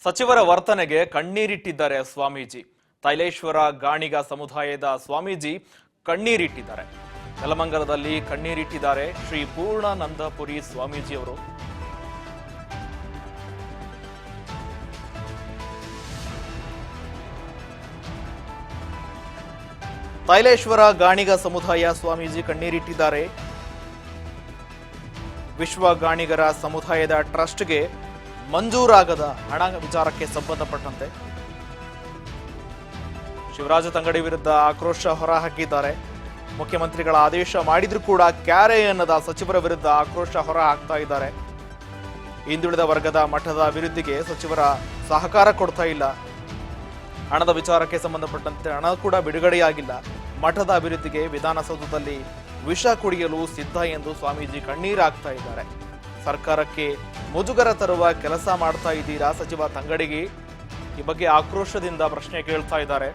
ಸಚಿವರ ವರ್ತನೆಗೆ ಕಣ್ಣೀರಿಟ್ಟಿದ್ದಾರೆ ಸ್ವಾಮೀಜಿ. ತೈಲೇಶ್ವರ ಗಾಣಿಗ ಸಮುದಾಯದ ಸ್ವಾಮೀಜಿ ಕಣ್ಣೀರಿಟ್ಟಿದ್ದಾರೆ. ನೆಲಮಂಗಲದಲ್ಲಿ ಕಣ್ಣೀರಿಟ್ಟಿದ್ದಾರೆ ಶ್ರೀ ಪೂರ್ಣಾನಂದಪುರಿ ಸ್ವಾಮೀಜಿ ಅವರು. ತೈಲೇಶ್ವರ ಗಾಣಿಗ ಸಮುದಾಯ ಸ್ವಾಮೀಜಿ ಕಣ್ಣೀರಿಟ್ಟಿದ್ದಾರೆ. ವಿಶ್ವ ಗಾಣಿಗರ ಸಮುದಾಯದ ಟ್ರಸ್ಟ್ಗೆ ಮಂಜೂರಾಗದ ಹಣ ವಿಚಾರಕ್ಕೆ ಸಂಬಂಧಪಟ್ಟಂತೆ ಶಿವರಾಜ ತಂಗಡಿ ವಿರುದ್ಧ ಆಕ್ರೋಶ ಹೊರಹಾಕಿದ್ದಾರೆ. ಮುಖ್ಯಮಂತ್ರಿಗಳ ಆದೇಶ ಮಾಡಿದ್ರೂ ಕೂಡ ಕ್ಯಾರೆ ಎನ್ನದ ಸಚಿವರ ವಿರುದ್ಧ ಆಕ್ರೋಶ ಹೊರ ಹಾಕ್ತಾ ಇದ್ದಾರೆ. ಹಿಂದುಳಿದ ವರ್ಗದ ಮಠದ ಅಭಿವೃದ್ಧಿಗೆ ಸಚಿವರ ಸಹಕಾರ ಕೊಡ್ತಾ ಇಲ್ಲ. ಹಣದ ವಿಚಾರಕ್ಕೆ ಸಂಬಂಧಪಟ್ಟಂತೆ ಹಣ ಕೂಡ ಬಿಡುಗಡೆಯಾಗಿಲ್ಲ. ಮಠದ ಅಭಿವೃದ್ಧಿಗೆ ವಿಧಾನಸೌಧದಲ್ಲಿ ವಿಷ ಕುಡಿಯಲು ಸಿದ್ಧ ಎಂದು ಸ್ವಾಮೀಜಿ ಕಣ್ಣೀರಾಗ್ತಾ ಇದ್ದಾರೆ. ಸರ್ಕಾರಕ್ಕೆ ಮುಜುಗರ ತರುವ ಕೆಲಸ ಮಾಡ್ತಾ ಇದ್ದೀರಾ ಸಚಿವ ತಂಗಡಿಗೆ? ಈ ಬಗ್ಗೆ ಆಕ್ರೋಶದಿಂದ ಪ್ರಶ್ನೆ ಕೇಳ್ತಾ ಇದ್ದಾರೆ.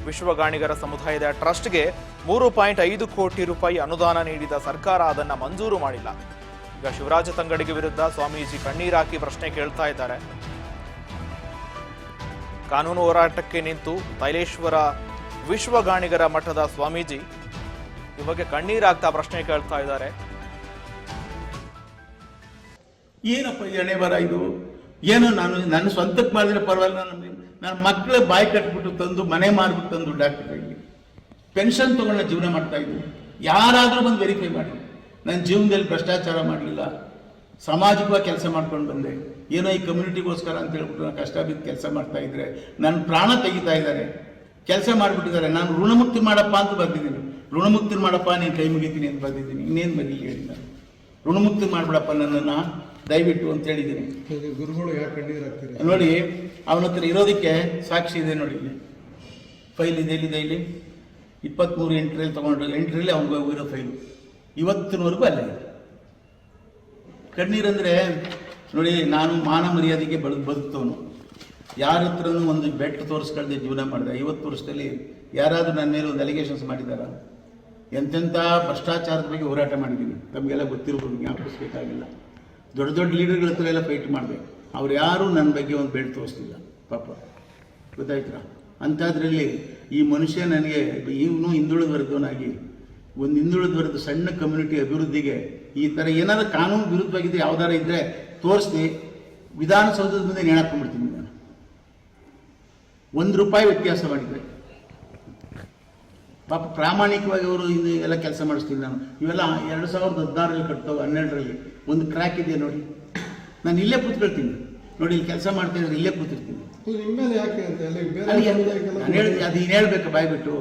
ವಿಶ್ವ ಗಾಣಿಗರ ಸಮುದಾಯದ ಟ್ರಸ್ಟ್ಗೆ 3.5 ಕೋಟಿ ರೂಪಾಯಿ ಅನುದಾನ ನೀಡಿದ ಸರ್ಕಾರ ಅದನ್ನ ಮಂಜೂರು ಮಾಡಿಲ್ಲ. ಈಗ ಶಿವರಾಜ ತಂಗಡಿಗೆ ವಿರುದ್ಧ ಸ್ವಾಮೀಜಿ ಕಣ್ಣೀರಾಕಿ ಪ್ರಶ್ನೆ ಕೇಳ್ತಾ ಇದ್ದಾರೆ. ಕಾನೂನು ಹೋರಾಟಕ್ಕೆ ನಿಂತು ತೈಲೇಶ್ವರ ವಿಶ್ವ ಗಾಣಿಗರ ಮಠದ ಸ್ವಾಮೀಜಿ ಈ ಬಗ್ಗೆ ಕಣ್ಣೀರಾಗ್ತಾ ಪ್ರಶ್ನೆ ಕೇಳ್ತಾ ಇದ್ದಾರೆ. ಏನಪ್ಪ ಎಣೆ ಬರ ಇದು? ಏನೋ ನಾನು ನನ್ನ ಸ್ವಂತಕ್ಕೆ ಮಾಡಿದ್ರೆ ಪರವಾಗಿಲ್ಲ. ನನ್ನ ಮಕ್ಕಳ ಬಾಯಿ ಕಟ್ಬಿಟ್ಟು ತಂದು ಮನೆ ಮಾರ್ಬಿಟ್ಟು ತಂದು ಡಾಕ್ಟರ್ಗಳಿಗೆ ಪೆನ್ಷನ್ ತಗೊಂಡು ಜೀವನ ಮಾಡ್ತಾ ಇದ್ವಿ. ಯಾರಾದರೂ ಬಂದು ವೆರಿಫೈ ಮಾಡಿ. ನನ್ನ ಜೀವನದಲ್ಲಿ ಭ್ರಷ್ಟಾಚಾರ ಮಾಡಲಿಲ್ಲ, ಸಾಮಾಜಿಕವಾಗಿ ಕೆಲಸ ಮಾಡ್ಕೊಂಡು ಬಂದೆ. ಏನೋ ಈ ಕಮ್ಯುನಿಟಿಗೋಸ್ಕರ ಅಂತ ಹೇಳ್ಬಿಟ್ಟು ನಾನು ಕಷ್ಟ ಬಿದ್ದು ಕೆಲಸ ಮಾಡ್ತಾ ಇದ್ರೆ ನನ್ನ ಪ್ರಾಣ ತೆಗಿತಾ ಇದ್ದಾರೆ, ಕೆಲಸ ಮಾಡಿಬಿಟ್ಟಿದ್ದಾರೆ. ನಾನು ಋಣಮುಕ್ತಿ ಮಾಡಪ್ಪ ಅಂತ ಬರ್ತಿದ್ದೀನಿ. ಋಣಮುಕ್ತಿ ಮಾಡಪ್ಪ, ನೀನು ಕೈ ಮುಗಿತೀನಿ ಅಂತ ಬರ್ತಿದ್ದೀನಿ. ಇನ್ನೇನು ಬರಲಿ ಹೇಳಿ, ನಾನು ಋಣಮುಕ್ತಿ ಮಾಡಿಬಿಡಪ್ಪ ನನ್ನನ್ನು ದಯವಿಟ್ಟು ಅಂತ ಹೇಳಿದ್ದೀನಿ. ಗುರುಗಳು ಯಾಕೆ ಕಣ್ಣೀರು ಹಾಕ್ತಾರೆ ನೋಡಿ, ಅವನ ಹತ್ರ ಇರೋದಕ್ಕೆ ಸಾಕ್ಷಿ ಇದೆ ನೋಡಿ. ಇಲ್ಲಿ ಫೈಲ್ ಇದೆ, ಇಲ್ಲಿ 23/8 ತಗೊಂಡ್ರು. 8 ಅವ್ನಿಗೆ ಹೋಗಿರೋ ಫೈಲು ಇವತ್ತಿನವರೆಗೂ ಅಲ್ಲೇ ಇದೆ. ಕಣ್ಣೀರಂದರೆ ನೋಡಿ, ನಾನು ಮಾನ ಮರ್ಯಾದೆಗೆ ಬದುಕ್ತವನು. ಯಾರ ಹತ್ರನೂ ಒಂದು ಬೆಟ್ಟು ತೋರಿಸ್ಕೊಳ್ದೆ ಜೀವನ ಮಾಡಿದೆ. 50 ವರ್ಷದಲ್ಲಿ ಯಾರಾದರೂ ನನ್ನ ಮೇಲೆ ಒಂದು ಅಲಿಗೇಷನ್ಸ್ ಮಾಡಿದಾರ? ಎಂತೆಂಥ ಭ್ರಷ್ಟಾಚಾರದ ಬಗ್ಗೆ ಹೋರಾಟ ಮಾಡಿದ್ದೀನಿ, ತಮಗೆಲ್ಲ ಗೊತ್ತಿರ್ಬೋದು, ಜ್ಞಾಪಿಸ್ಬೇಕಾಗಿಲ್ಲ. ದೊಡ್ಡ ದೊಡ್ಡ ಲೀಡರ್ಗಳ ಹತ್ರ ಎಲ್ಲ ಫೈಟ್ ಮಾಡಿದೆ. ಅವ್ರು ಯಾರೂ ನನ್ನ ಬಗ್ಗೆ ಒಂದು ಬೆಟ್ಟು ತೋರಿಸ್ತಿಲ್ಲ ಪಾಪ, ಗೊತ್ತಾಯ್ತಾ? ಅಂಥದ್ರಲ್ಲಿ ಈ ಮನುಷ್ಯ ನನಗೆ ಇವನು ಹಿಂದುಳಿದ ವರ್ಗವನಾಗಿ ಒಂದು ಹಿಂದುಳಿದ ವರ್ಗದ ಸಣ್ಣ ಕಮ್ಯುನಿಟಿ ಅಭಿವೃದ್ಧಿಗೆ ಈ ಥರ ಏನಾದರೂ ಕಾನೂನು ವಿರುದ್ಧವಾಗಿದೆ ಯಾವ್ದಾರ ಇದ್ದರೆ ತೋರಿಸಿ ವಿಧಾನಸೌಧದ ಮುಂದೆ ನೇಣಾಕೊಂಡ್ಬಿಡ್ತೀನಿ ನಾನು. ₹1 ವ್ಯತ್ಯಾಸ ಮಾಡಿದರೆ ಪಾಪ ಪ್ರಾಮಾಣಿಕವಾಗಿ ಅವರು ಇನ್ನು ಎಲ್ಲ ಕೆಲಸ ಮಾಡಿಸ್ತೀನಿ ನಾನು. ಇವೆಲ್ಲ 2016ರಲ್ಲಿ ಕಟ್ತಾವೆ, 12ರಲ್ಲಿ ಒಂದು ಕ್ರ್ಯಾಕ್ ಇದೆ ನೋಡಿ. ನಾನು ಇಲ್ಲೇ ಕೂತ್ಕೊಳ್ತೀನಿ ನೋಡಿ, ಇಲ್ಲಿ ಕೆಲಸ ಮಾಡ್ತಾ ಇದ್ರೆ ಇಲ್ಲೇ ಕೂತಿರ್ತೀನಿ. ನಿಮ್ಮೇಲೆ ಯಾಕೆ ಅಂತ ನಾನು ಹೇಳಿದೆ, ಅದು ಹೇಳ್ಬೇಕು ಬಾಯ್ಬಿಟ್ಟು.